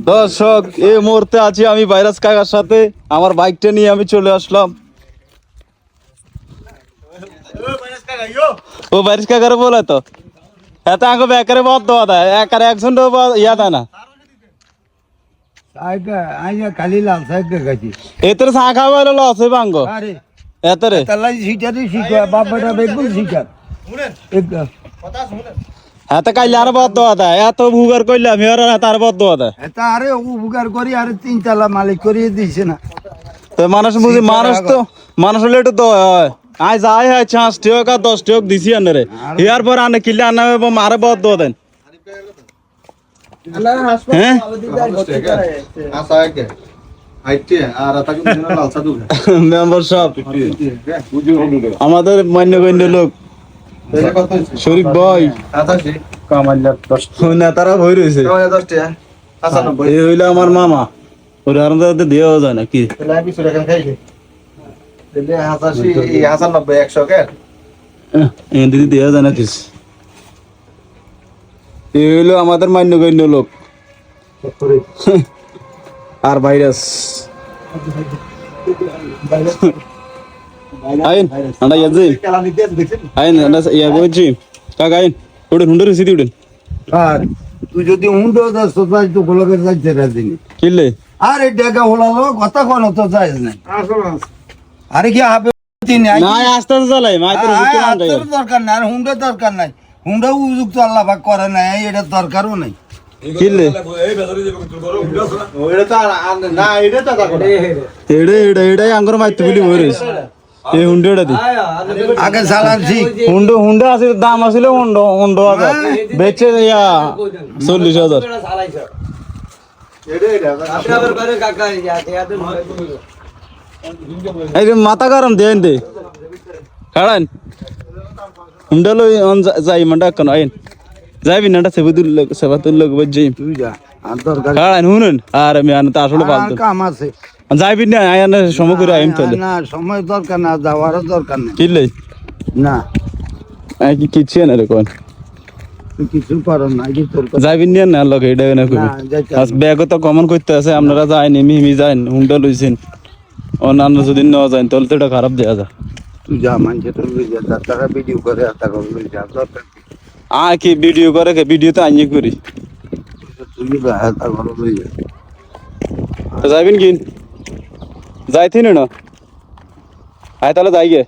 দর্শক এই মুহূর্তে আছি আমি ভাইরাস কাকার সাথে, আমার বাইকটা নিয়ে আমি চলে আসলাম। ও ভাইরাস কাকার বলে তো এত আগে বেকারে বদ দেওয়া দেয় একারে একজন ইয়া দেয় না খালি লাল সাহেব দেখাচ্ছি এতে চা খাওয়া হলো লস হইব আঙ্গ এতরে বাবাটা বেগুন শিকার এত কাইলে আর বদ দেওয়া দেয় এত ভুগার করলে আমি আর তার বদ দেওয়া দেয় এটা আরে উপকার করি আরে 3 তলা মালিক করিয়ে দিছে না তো মানুষ বুঝি মানুষ হলে একটু দয়া হয় আজ যাই হয় 5 টাকা 10 টাকা দিছি আনরে ইয়ার পর আনে কিলে আনা মারে বদ দেওয়া দেন হ্যাঁ মেম্বার সাহেব আমাদের মান্যগণ্য লোক শরীফ ভাই নেতারা ভয় রয়েছে এই হইলো আমার মামা ওর আর দেওয়া যায় না কি দিদি দেওয়া যায় না কিছু এই হইলো আমাদের মান্যগণ্য লোক আর ভাইরাস আইন আন্ডা ইয়াজি আইন আন্ডা ইয়া বইছি কাকা আইন উড়েন হুন্ডের সিটি উড়েন আর তুই যদি হুন্ডো দাস তো তাই তো গোলকের যাইতে রাদিনি কিলে আরে ডেগা হলালো কথা কোন তো যাইজ নাই আরে কি হবে তিন না আস্তে আস্তে চালাই মাই তো দরকার নাই আর হুন্ডো দরকার নাই হুন্ডো উপযুক্ত আল্লাহ পাক করে নাই এটা দরকারও নাই কিলে এটাই আঙ্গুর মাইতে বলি বইরিস এই হুন্ডোটা দি আগে চালানছি হুন্ডো আছে দাম আছিল হুন্ডো আছে বেচে ইয়া 40,000 এই মাথা গরম দেন দে কাড়ান হুন্ডো লই যাই মন্ডা কোন আইন যাইবি না সেবাতুল লোক বজ্জাই তুই যা আর দরকার কাড়ান হুনুন আর আমি আন তা আসলে আর কাম আছে যাইবি না আয়ান সময় করে আইম তাহলে না সময় দরকার না যাওয়ারও দরকার নেই কিলে না কি কিচ্ছে না রে কোন তুই কিছু পারো না কি তোর যাইবি না লগ এটা না কবি আজ ব্যাগ তো কমন করতে আছে আপনারা যায়নি মিমি যাইন হুন্ডা লইছেন অন্যান্য যদি ন যাইন তাহলে তো এটা খারাপ দেয়া যা তুই যা মানছে তোর লই যা তারা ভিডিও করে আতা করে লই যা দরকার কি ভিডিও করে কে ভিডিও তো আইনি করি তুই যা আতা করে লই যা তো যাইবেন কি যাইতিন না আয় তাহলে যাই গে